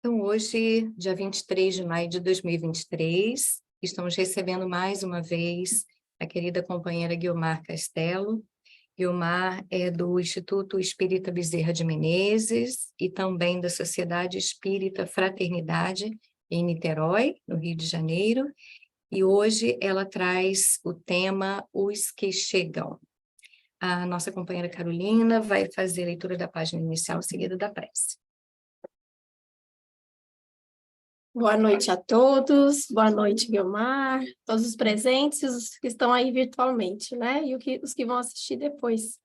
Então, hoje, dia 23 de maio de 2023, estamos recebendo mais uma vez a querida companheira Guiomar Castelo. Guiomar é do Instituto Espírita Bezerra de Menezes e também da Sociedade Espírita Fraternidade em Niterói, no Rio de Janeiro. E hoje ela traz o tema Os que Chegam. A nossa companheira Carolina vai fazer a leitura da página inicial, seguida da prece. Boa noite a todos, boa noite, Guiomar, todos os presentes e os que estão aí virtualmente, né? E os que vão assistir depois.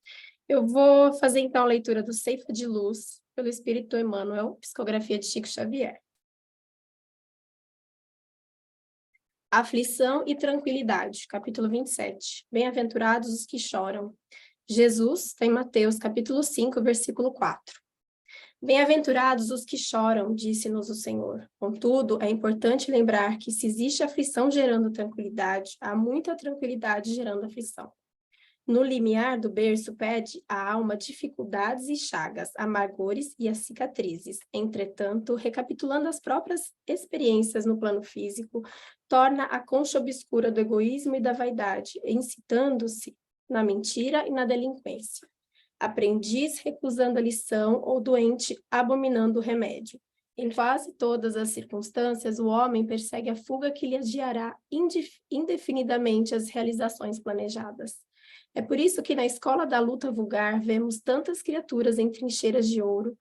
Eu vou fazer, então, a leitura do Ceifa de Luz, pelo Espírito Emmanuel, psicografia de Chico Xavier. Aflição e tranquilidade, capítulo 27. Bem-aventurados os que choram. Jesus, tem Mateus, capítulo 5, versículo 4. Bem-aventurados os que choram, disse-nos o Senhor. Contudo, é importante lembrar que se existe aflição gerando tranquilidade, há muita tranquilidade gerando aflição. No limiar do berço pede a alma dificuldades e chagas, amargores e as cicatrizes. Entretanto, recapitulando as próprias experiências no plano físico, torna a concha obscura do egoísmo e da vaidade, incitando-se na mentira e na delinquência. Aprendiz recusando a lição ou doente abominando o remédio. Em quase todas as circunstâncias, o homem persegue a fuga que lhe adiará indefinidamente as realizações planejadas. É por isso que na escola da luta vulgar vemos tantas criaturas em trincheiras de ouro,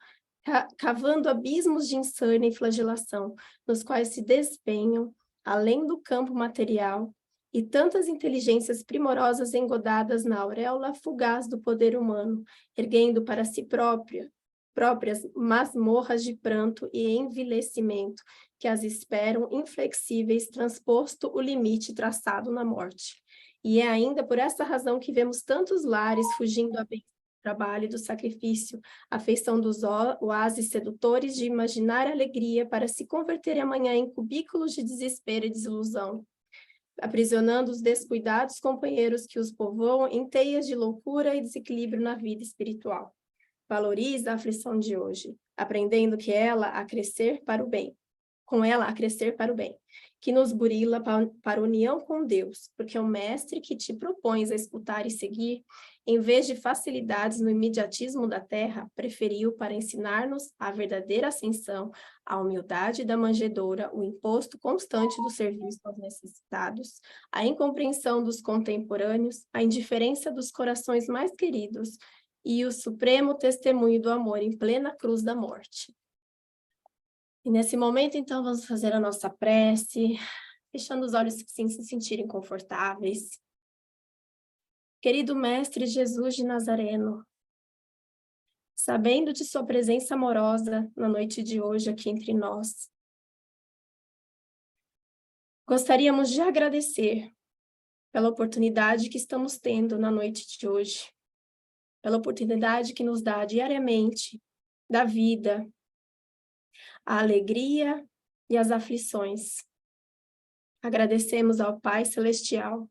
cavando abismos de insânia e flagelação, nos quais se despenham, além do campo material, e tantas inteligências primorosas engodadas na auréola fugaz do poder humano, erguendo para si próprias masmorras de pranto e envilecimento que as esperam inflexíveis, transposto o limite traçado na morte. E é ainda por essa razão que vemos tantos lares fugindo à bênção do trabalho e do sacrifício, a feição dos oásis sedutores de imaginar alegria para se converterem amanhã em cubículos de desespero e desilusão, aprisionando os descuidados companheiros que os povoam em teias de loucura e desequilíbrio na vida espiritual. Valoriza a aflição de hoje, aprendendo que ela a crescer para o bem, com ela a crescer para o bem, que nos burila para a união com Deus, porque o mestre que te propões a escutar e seguir, em vez de facilidades no imediatismo da terra, preferiu para ensinar-nos a verdadeira ascensão, a humildade da manjedoura, o imposto constante do serviço aos necessitados, a incompreensão dos contemporâneos, a indiferença dos corações mais queridos e o supremo testemunho do amor em plena cruz da morte. E nesse momento, então, vamos fazer a nossa prece, fechando os olhos se sentirem confortáveis. Querido Mestre Jesus de Nazareno, sabendo de sua presença amorosa na noite de hoje aqui entre nós, gostaríamos de agradecer pela oportunidade que estamos tendo na noite de hoje, pela oportunidade que nos dá diariamente da vida, a alegria e as aflições. Agradecemos ao Pai Celestial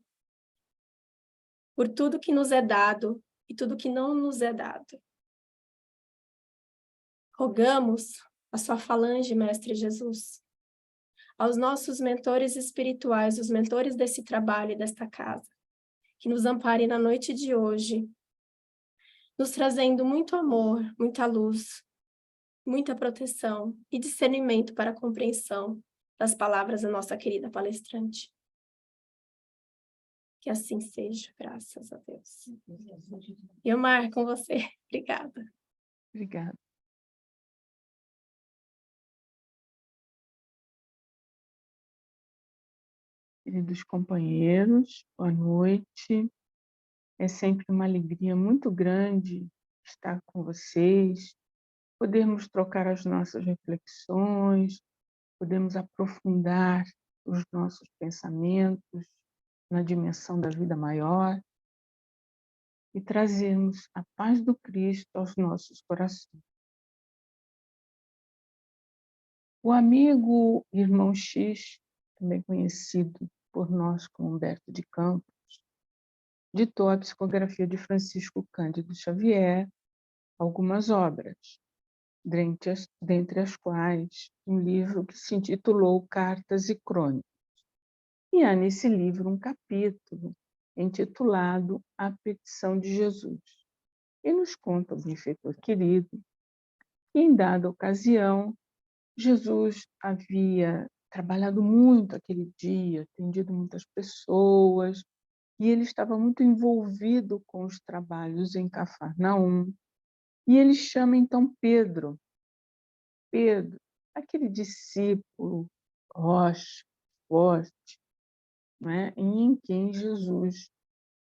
por tudo que nos é dado e tudo que não nos é dado. Rogamos a sua falange, Mestre Jesus, aos nossos mentores espirituais, os mentores desse trabalho e desta casa, que nos amparem na noite de hoje, nos trazendo muito amor, muita luz, muita proteção e discernimento para a compreensão das palavras da nossa querida palestrante. Que assim seja, graças a Deus. Guiomar, com você. Obrigada. Obrigada. Queridos companheiros, boa noite. É sempre uma alegria muito grande estar com vocês, podermos trocar as nossas reflexões, podemos aprofundar os nossos pensamentos na dimensão da vida maior e trazermos a paz do Cristo aos nossos corações. O amigo Irmão X, também conhecido por nós como Humberto de Campos, ditou a psicografia de Francisco Cândido Xavier, algumas obras. dentre as quais um livro que se intitulou Cartas e Crônicas. E há nesse livro um capítulo intitulado A Petição de Jesus. E nos conta o benfeitor querido que, em dada ocasião, Jesus havia trabalhado muito aquele dia, atendido muitas pessoas, e ele estava muito envolvido com os trabalhos em Cafarnaum. E ele chama então Pedro, aquele discípulo rocha, forte, né, em quem Jesus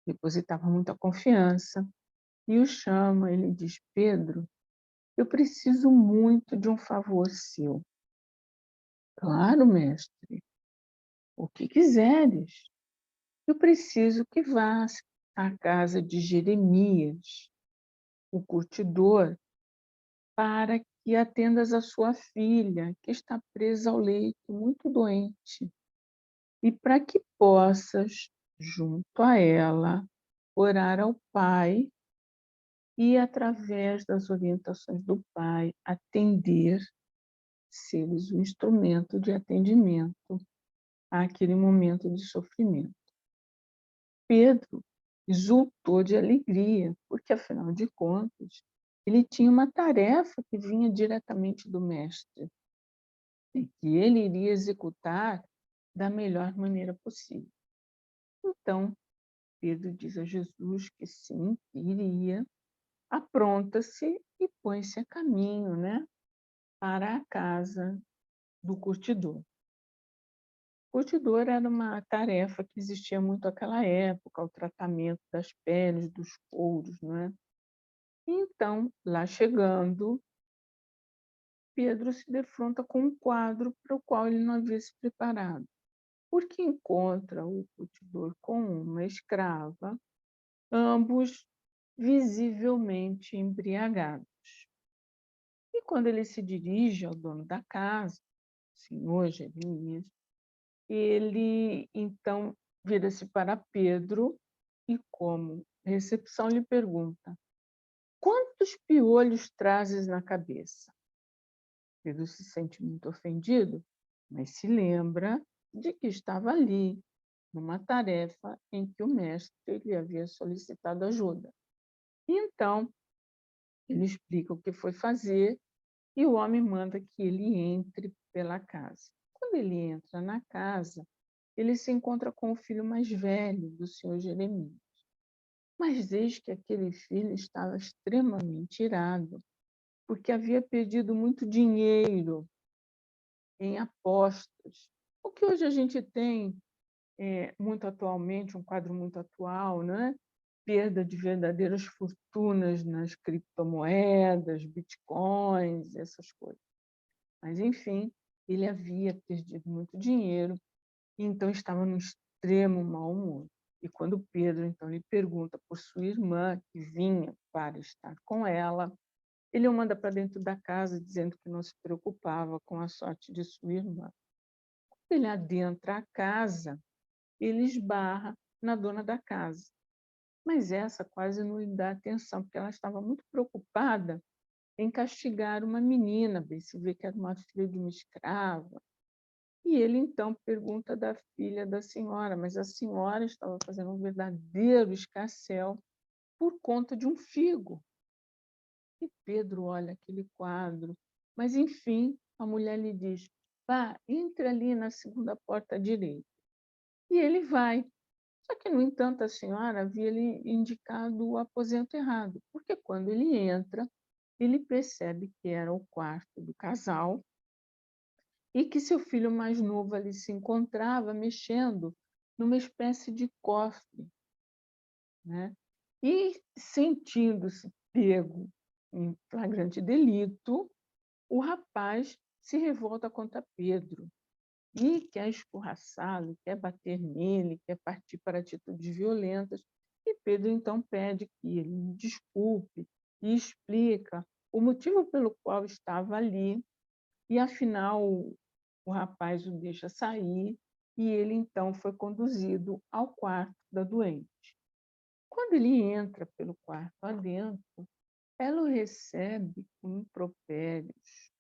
depositava muita confiança, e o chama, ele diz: Pedro, eu preciso muito de um favor seu. Claro, mestre, o que quiseres. Eu preciso que vás à casa de Jeremias, o curtidor, para que atendas a sua filha, que está presa ao leito, muito doente, e para que possas, junto a ela, orar ao Pai e, através das orientações do Pai, atender, seres o instrumento de atendimento àquele momento de sofrimento. Pedro exultou de alegria, porque, afinal de contas, ele tinha uma tarefa que vinha diretamente do Mestre e que ele iria executar da melhor maneira possível. Então, Pedro diz a Jesus que sim, que iria, apronta-se e põe-se a caminho, né, para a casa do curtidor. O curtidor era uma tarefa que existia muito naquela época, o tratamento das peles, dos couros, não é? Então, lá chegando, Pedro se defronta com um quadro para o qual ele não havia se preparado, porque encontra o curtidor com uma escrava, ambos visivelmente embriagados. E quando ele se dirige ao dono da casa, o senhor Jeremias, ele então vira-se para Pedro e, como recepção, lhe pergunta: quantos piolhos trazes na cabeça? Pedro se sente muito ofendido, mas se lembra de que estava ali, numa tarefa em que o mestre lhe havia solicitado ajuda. E então, ele explica o que foi fazer e o homem manda que ele entre pela casa. Quando ele entra na casa, ele se encontra com o filho mais velho do senhor Jeremias. Mas eis que aquele filho estava extremamente irado, porque havia perdido muito dinheiro em apostas. O que hoje a gente tem muito atualmente, um quadro muito atual, né? Perda de verdadeiras fortunas nas criptomoedas, bitcoins, essas coisas. Mas, enfim, ele havia perdido muito dinheiro e então estava no extremo mau humor. E quando Pedro, então, lhe pergunta por sua irmã, que vinha para estar com ela, ele o manda para dentro da casa, dizendo que não se preocupava com a sorte de sua irmã. Quando ele adentra a casa, ele esbarra na dona da casa. Mas essa quase não lhe dá atenção, porque ela estava muito preocupada em castigar uma menina, bem se vê que era uma filha de uma escrava. E ele, então, pergunta da filha da senhora, mas a senhora estava fazendo um verdadeiro escarcéu por conta de um figo. E Pedro olha aquele quadro, mas, enfim, a mulher lhe diz: vá, entre ali na segunda porta à direita. E ele vai. Só que, no entanto, a senhora havia lhe indicado o aposento errado, porque quando ele entra, ele percebe que era o quarto do casal e que seu filho mais novo ali se encontrava mexendo numa espécie de cofre, né? E, sentindo-se pego em flagrante delito, o rapaz se revolta contra Pedro e quer escorraçá-lo, quer bater nele, quer partir para atitudes violentas. E Pedro então pede que ele desculpe e explica o motivo pelo qual estava ali, e afinal o rapaz o deixa sair e ele então foi conduzido ao quarto da doente. Quando ele entra pelo quarto adentro, ela o recebe com impropérios,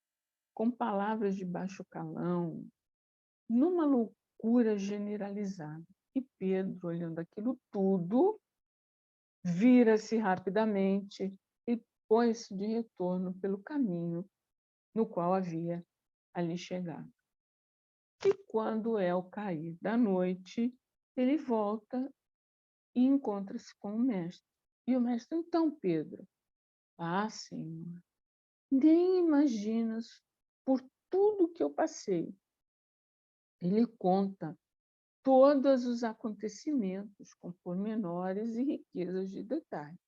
com palavras de baixo calão, numa loucura generalizada. E Pedro, olhando aquilo tudo, vira-se rapidamente e põe-se de retorno pelo caminho no qual havia ali chegado. E quando é o cair da noite, ele volta e encontra-se com o mestre. E o mestre, então, Pedro, Senhor, nem imaginas por tudo que eu passei. Ele conta todos os acontecimentos com pormenores e riquezas de detalhes.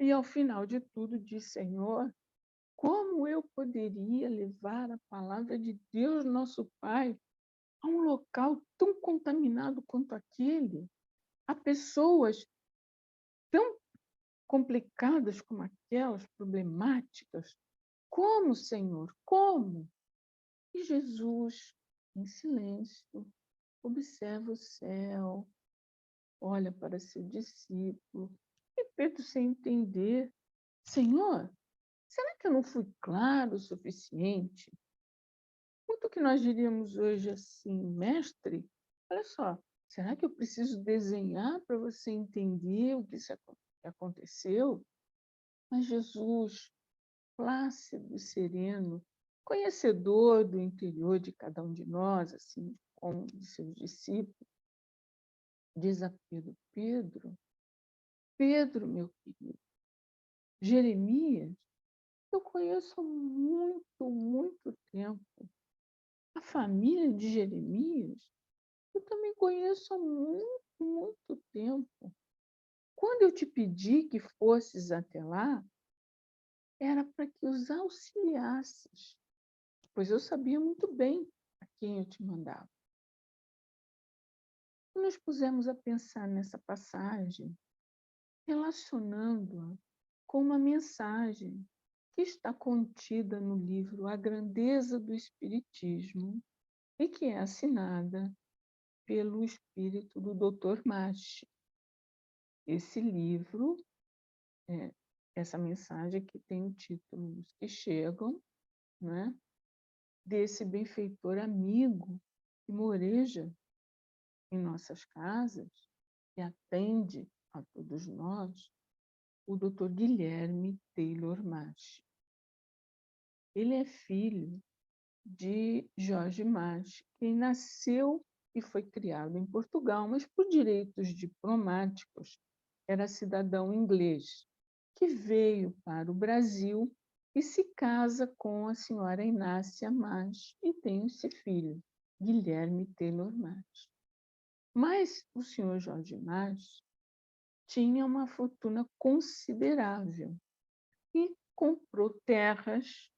E, ao final de tudo, diz, Senhor, como eu poderia levar a palavra de Deus, nosso Pai, a um local tão contaminado quanto aquele? A pessoas tão complicadas como aquelas, problemáticas? Como, Senhor? Como? E Jesus, em silêncio, observa o céu, olha para seu discípulo, e Pedro, sem entender, Senhor, será que eu não fui claro o suficiente? Muito que nós diríamos hoje assim, mestre, olha só, será que eu preciso desenhar para você entender o que aconteceu? Mas Jesus, plácido e sereno, conhecedor do interior de cada um de nós, assim como de seus discípulos, diz a Pedro, Pedro, meu querido, Jeremias, eu conheço há muito tempo. A família de Jeremias, eu também conheço há muito tempo. Quando eu te pedi que fosses até lá, era para que os auxiliasses, pois eu sabia muito bem a quem eu te mandava. E nos pusemos a pensar nessa passagem, relacionando-a com uma mensagem que está contida no livro A Grandeza do Espiritismo e que é assinada pelo espírito do Dr. Machi. Esse livro, essa mensagem que tem o título Os que Chegam, né? Desse benfeitor amigo que moreja em nossas casas e atende a todos nós, o Dr. Guilherme Taylor Machi. Ele é filho de Jorge Machi, que nasceu e foi criado em Portugal, mas por direitos diplomáticos era cidadão inglês, que veio para o Brasil e se casa com a senhora Inácia Machi e tem esse filho, Guilherme Taylor Machi. Mas o senhor Jorge Machi tinha uma fortuna considerável e comprou terras,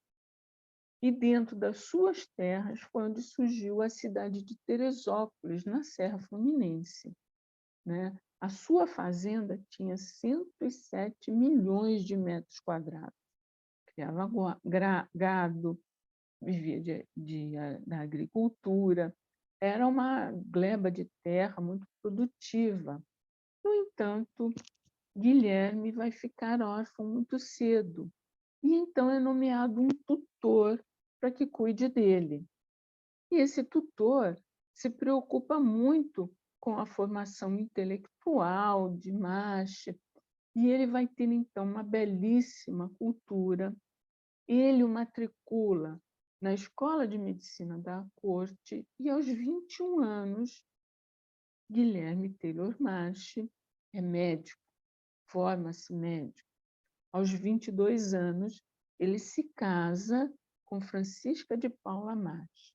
e dentro das suas terras foi onde surgiu a cidade de Teresópolis, na Serra Fluminense, né? A sua fazenda tinha 107 milhões de metros quadrados. Criava gado, vivia da agricultura. Era uma gleba de terra muito produtiva. No entanto, Guilherme vai ficar órfão muito cedo. E então é nomeado um tutor para que cuide dele. E esse tutor se preocupa muito com a formação intelectual de Machi, e ele vai ter, então, uma belíssima cultura. Ele o matricula na Escola de Medicina da Corte e, aos 21 anos, Guilherme Taylor Machi é médico, forma-se médico. Aos 22 anos, ele se casa com Francisca de Paula Machi.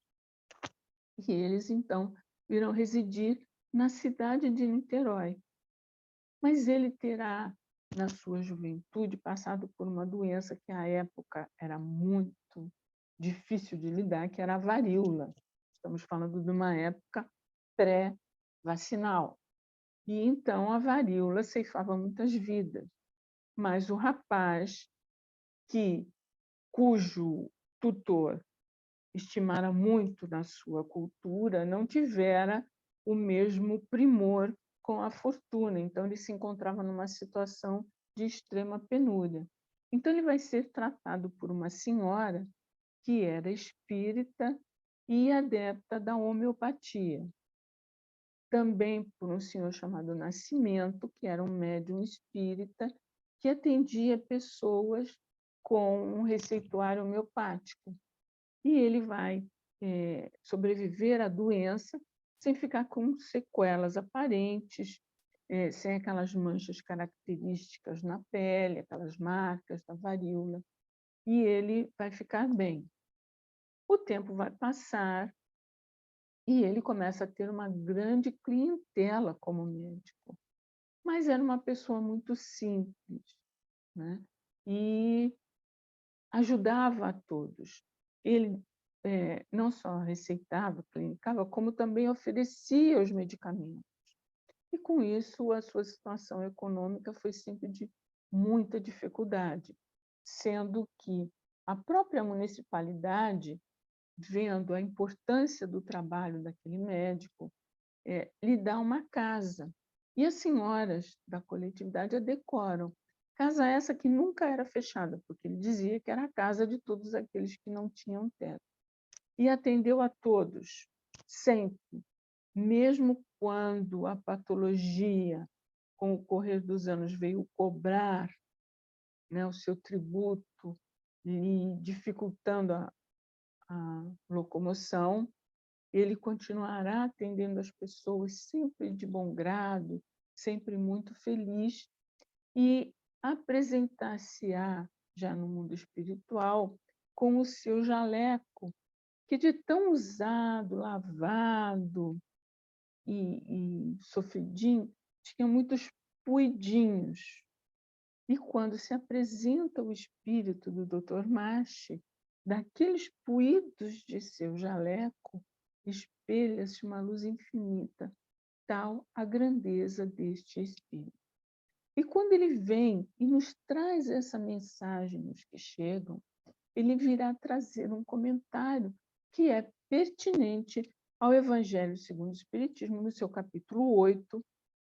E eles, então, irão residir na cidade de Niterói. Mas ele terá, na sua juventude, passado por uma doença que, à época, era muito difícil de lidar, que era a varíola. Estamos falando de uma época pré-vacinal. E, então, a varíola ceifava muitas vidas. Mas o rapaz, cujo tutor estimara muito na sua cultura, não tivera o mesmo primor com a fortuna. Então, ele se encontrava numa situação de extrema penúria. Então, ele vai ser tratado por uma senhora que era espírita e adepta da homeopatia. Também por um senhor chamado Nascimento, que era um médium espírita, que atendia pessoas com um receituário homeopático. E ele vai sobreviver à doença sem ficar com sequelas aparentes, sem aquelas manchas características na pele, aquelas marcas da varíola, e ele vai ficar bem. O tempo vai passar e ele começa a ter uma grande clientela como médico, mas era uma pessoa muito simples, né? E ajudava a todos. Ele não só receitava, clinicava, como também oferecia os medicamentos. E, com isso, a sua situação econômica foi sempre de muita dificuldade, sendo que a própria municipalidade, vendo a importância do trabalho daquele médico, lhe dá uma casa. E as senhoras da coletividade a decoram. Casa essa que nunca era fechada, porque ele dizia que era a casa de todos aqueles que não tinham teto. E atendeu a todos, sempre, mesmo quando a patologia, com o correr dos anos, veio cobrar, né, o seu tributo, lhe dificultando a locomoção, ele continuará atendendo as pessoas sempre de bom grado, sempre muito feliz, e apresentar-se-á, já no mundo espiritual, com o seu jaleco, que de tão usado, lavado e sofridinho, tinha muitos puidinhos. E quando se apresenta o espírito do Dr. Machi, daqueles puídos de seu jaleco, espelha-se uma luz infinita, tal a grandeza deste espírito. E quando ele vem e nos traz essa mensagem nos que chegam, ele virá trazer um comentário que é pertinente ao Evangelho segundo o Espiritismo, no seu capítulo 8,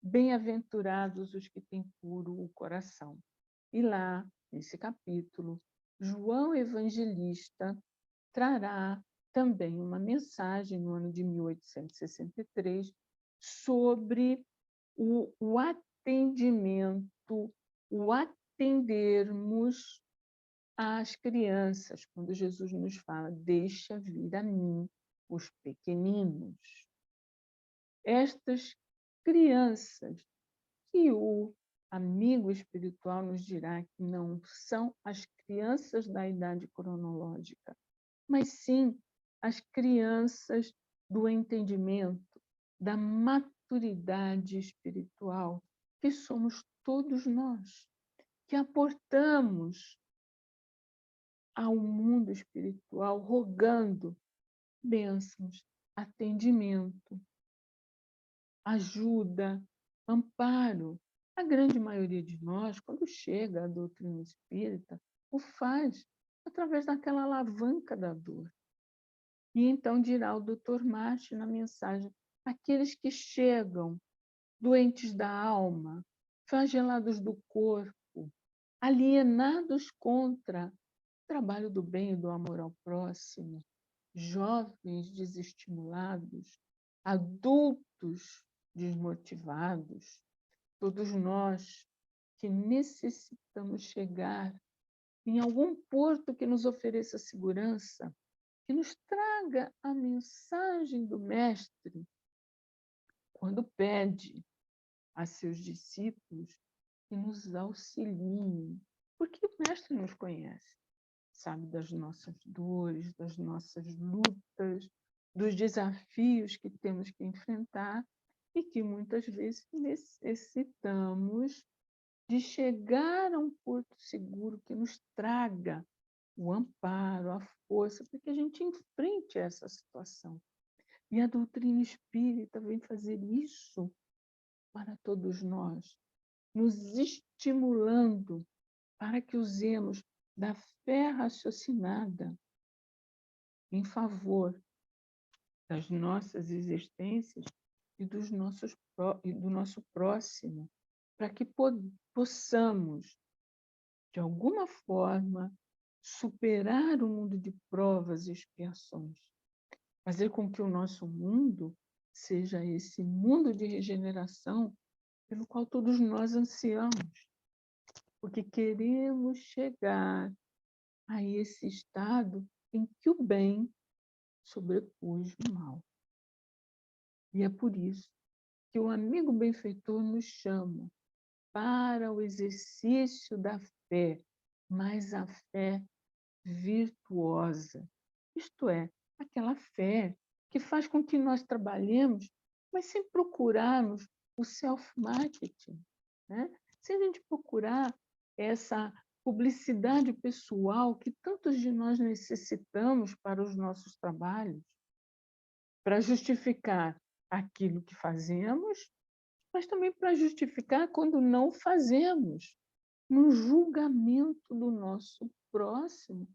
Bem-aventurados os que têm puro o coração. E lá, nesse capítulo, João Evangelista trará também uma mensagem no ano de 1863 sobre o atendimento, o atendermos às crianças, quando Jesus nos fala, deixa vir a mim os pequeninos. Estas crianças que o amigo espiritual nos dirá que não são as crianças da idade cronológica, mas sim as crianças do entendimento, da maturidade espiritual, que somos todos nós, que aportamos ao mundo espiritual rogando bênçãos, atendimento, ajuda, amparo. A grande maioria de nós, quando chega à doutrina espírita, o faz através daquela alavanca da dor. E então dirá o Dr. Machi na mensagem: aqueles que chegam doentes da alma, flagelados do corpo, alienados contra o trabalho do bem e do amor ao próximo, jovens desestimulados, adultos desmotivados, todos nós que necessitamos chegar em algum porto que nos ofereça segurança, que nos traga a mensagem do Mestre, quando pede a seus discípulos que nos auxiliem, porque o Mestre nos conhece, sabe das nossas dores, das nossas lutas, dos desafios que temos que enfrentar e que muitas vezes necessitamos de chegar a um porto seguro que nos traga o amparo, a força, para que a gente enfrente essa situação. E a doutrina espírita vem fazer isso para todos nós, nos estimulando para que usemos da fé raciocinada em favor das nossas existências e do nosso próximo, para que possamos de alguma forma, superar o mundo de provas e expiações, fazer com que o nosso mundo seja esse mundo de regeneração pelo qual todos nós ansiamos, porque queremos chegar a esse estado em que o bem sobrepôs o mal. E é por isso que o amigo benfeitor nos chama para o exercício da fé, mas a fé virtuosa, isto é, aquela fé que faz com que nós trabalhemos, mas sem procurarmos o self-marketing, né? Sem a gente procurar essa publicidade pessoal que tantos de nós necessitamos para os nossos trabalhos, para justificar aquilo que fazemos, mas também para justificar quando não fazemos, no julgamento do nosso próximo,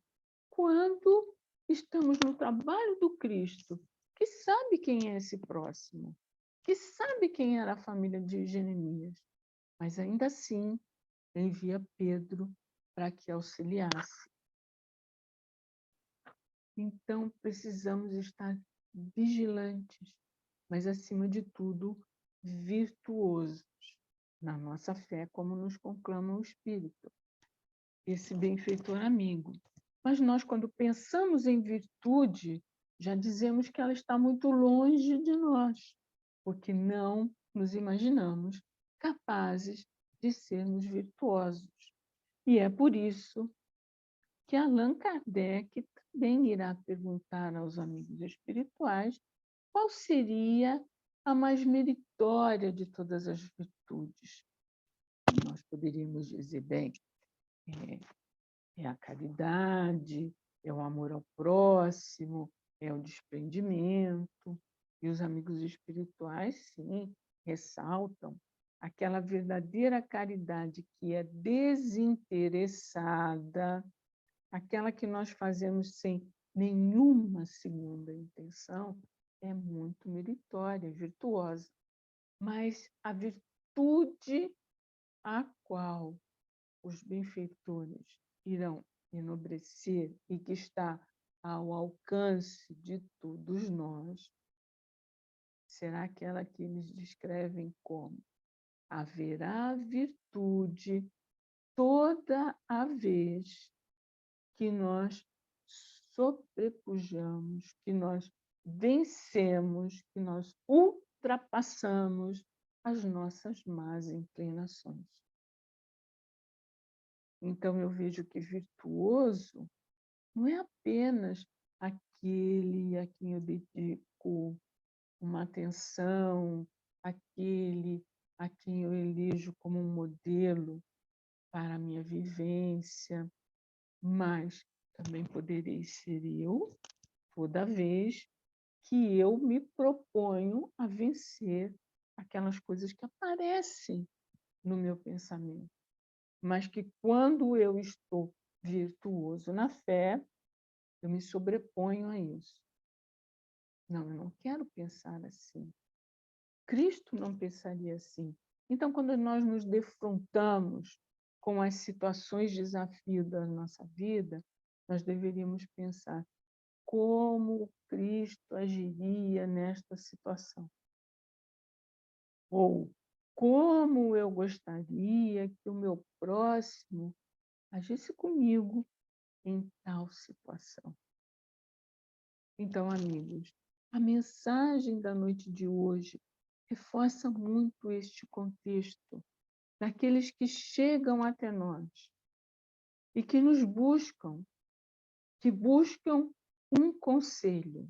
quando estamos no trabalho do Cristo, que sabe quem é esse próximo, que sabe quem era a família de Jeremias, mas ainda assim envia Pedro para que auxiliasse. Então, precisamos estar vigilantes, mas, acima de tudo, virtuosos na nossa fé, como nos conclama o Espírito, esse benfeitor amigo. Mas nós, quando pensamos em virtude, já dizemos que ela está muito longe de nós, porque não nos imaginamos capazes de sermos virtuosos. E é por isso que Allan Kardec também irá perguntar aos amigos espirituais qual seria a mais meritória de todas as virtudes. Nós poderíamos dizer, bem, é a caridade, é o amor ao próximo, é o desprendimento. E os amigos espirituais, sim, ressaltam aquela verdadeira caridade que é desinteressada, aquela que nós fazemos sem nenhuma segunda intenção, é muito meritória, virtuosa. Mas a virtude a qual os benfeitores irão enobrecer e que está ao alcance de todos nós, será aquela que eles descrevem como: haverá virtude toda a vez que nós sobrepujamos, que nós vencemos, que nós ultrapassamos as nossas más inclinações. Então, eu vejo que virtuoso não é apenas aquele a quem eu dedico uma atenção, aquele a quem eu elejo como um modelo para a minha vivência, mas também poderei ser eu, toda vez que eu me proponho a vencer aquelas coisas que aparecem no meu pensamento, mas que quando eu estou virtuoso na fé, eu me sobreponho a isso. Não, eu não quero pensar assim. Cristo não pensaria assim. Então, quando nós nos defrontamos com as situações de desafio da nossa vida, nós deveríamos pensar como Cristo agiria nesta situação. Ou como eu gostaria que o meu próximo agisse comigo em tal situação. Então, amigos, a mensagem da noite de hoje reforça muito este contexto daqueles que chegam até nós e que nos buscam, que buscam um conselho.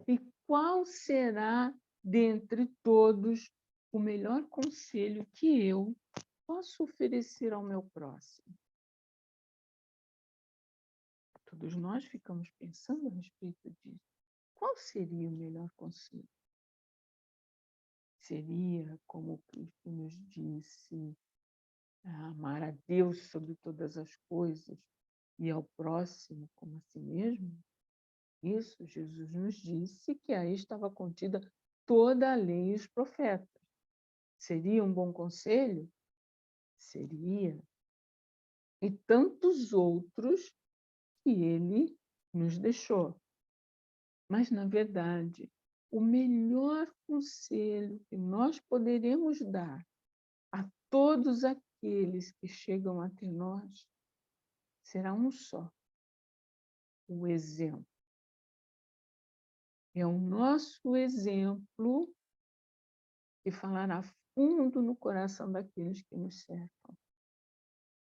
E qual será, dentre todos, o melhor conselho que eu posso oferecer ao meu próximo? Todos nós ficamos pensando a respeito disso. Qual seria o melhor conselho? Seria, como Cristo nos disse, amar a Deus sobre todas as coisas e ao próximo como a si mesmo? Isso, Jesus nos disse que aí estava contida toda a lei e os profetas. Seria um bom conselho? Seria. e tantos outros que ele nos deixou. Mas, na verdade, o melhor conselho que nós poderemos dar a todos aqueles que chegam até nós será um só: o exemplo. É o nosso exemplo que falará fundo no coração daqueles que nos cercam.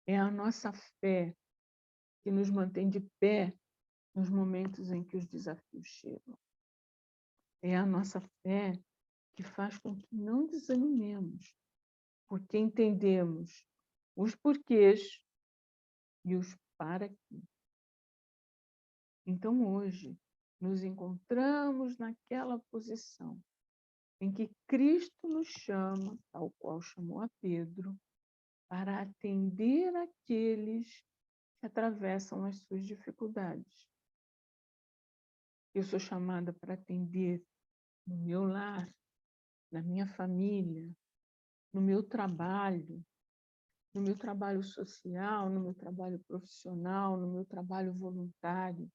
É a nossa fé que nos mantém de pé nos momentos em que os desafios chegam. É a nossa fé que faz com que não desanimemos, porque entendemos os porquês e os para quê. Então, hoje, nos encontramos naquela posição em que Cristo nos chama, tal qual chamou a Pedro, para atender aqueles que atravessam as suas dificuldades. Eu sou chamada para atender no meu lar, na minha família, no meu trabalho social, no meu trabalho profissional, no meu trabalho voluntário.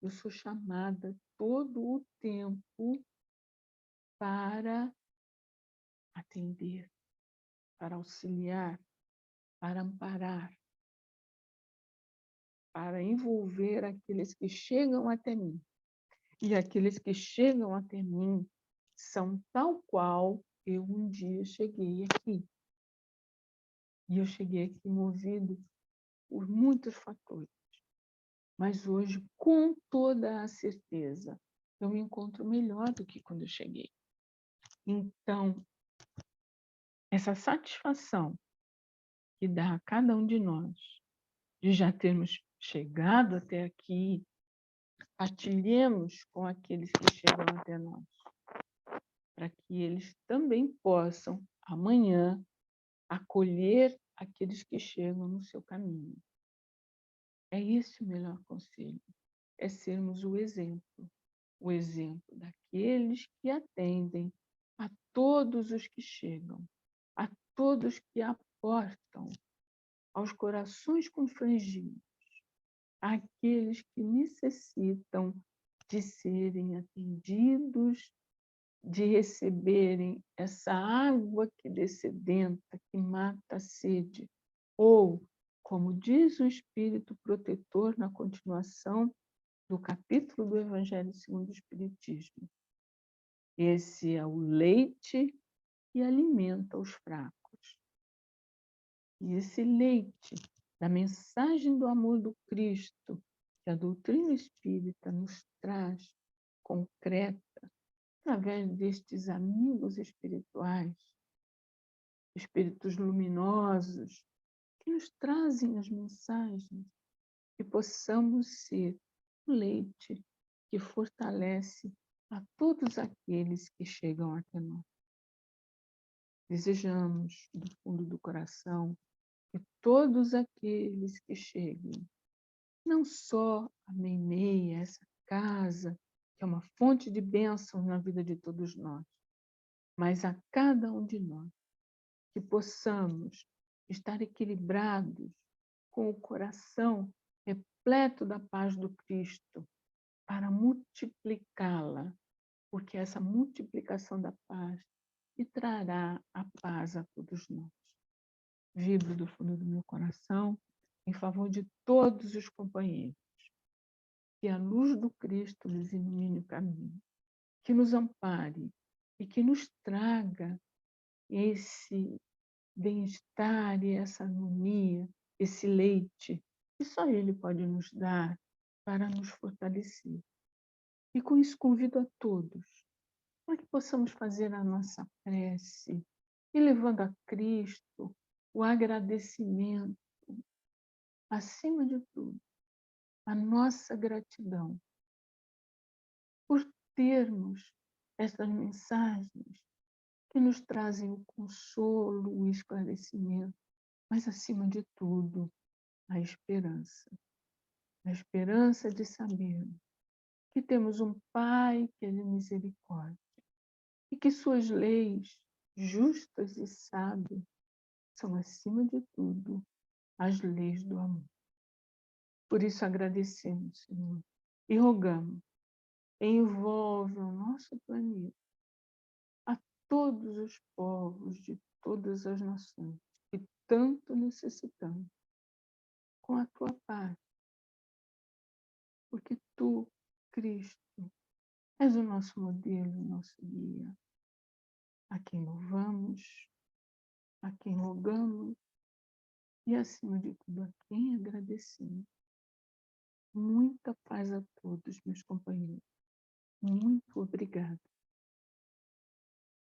Eu sou chamada todo o tempo para atender, para auxiliar, para amparar, para envolver aqueles que chegam até mim. E aqueles que chegam até mim são tal qual eu um dia cheguei aqui. E eu cheguei aqui movido por muitos fatores. Mas hoje, com toda a certeza, eu me encontro melhor do que quando eu cheguei. Então, essa satisfação que dá a cada um de nós de já termos chegado até aqui, partilhemos com aqueles que chegam até nós, para que eles também possam, amanhã, acolher aqueles que chegam no seu caminho. É esse o melhor conselho, é sermos o exemplo daqueles que atendem a todos os que chegam, a todos que aportam aos corações confrangidos, àqueles que necessitam de serem atendidos, de receberem essa água que descedenta, que mata a sede, ou, como diz o Espírito protetor na continuação do capítulo do Evangelho segundo o Espiritismo, esse é o leite que alimenta os fracos. E esse leite da mensagem do amor do Cristo, que a doutrina espírita nos traz concreta, através destes amigos espirituais, espíritos luminosos, que nos trazem as mensagens, que possamos ser o leite que fortalece a todos aqueles que chegam até nós. Desejamos, do fundo do coração, que todos aqueles que cheguem, não só a Meimei, essa casa, que é uma fonte de bênção na vida de todos nós, mas a cada um de nós, que possamos estar equilibrados, com o coração repleto da paz do Cristo, para multiplicá-la, porque essa multiplicação da paz e trará a paz a todos nós. Vibro do fundo do meu coração em favor de todos os companheiros. Que a luz do Cristo nos ilumine o caminho, que nos ampare e que nos traga esse bem-estar e essa harmonia, esse leite que só Ele pode nos dar para nos fortalecer. E com isso convido a todos para que possamos fazer a nossa prece, e levando a Cristo o agradecimento, acima de tudo, a nossa gratidão por termos essas mensagens que nos trazem o consolo, o esclarecimento, mas, acima de tudo, a esperança. A esperança de saber que temos um Pai que é de misericórdia e que suas leis, justas e sábias, são, acima de tudo, as leis do amor. Por isso agradecemos, Senhor, e rogamos, envolve o nosso planeta, a todos os povos de todas as nações, que tanto necessitamos, com a tua paz, porque tu, Cristo, és o nosso modelo, o nosso guia, a quem louvamos, a quem rogamos e, acima de tudo, a quem agradecemos. Muita paz a todos, meus companheiros. Muito obrigada.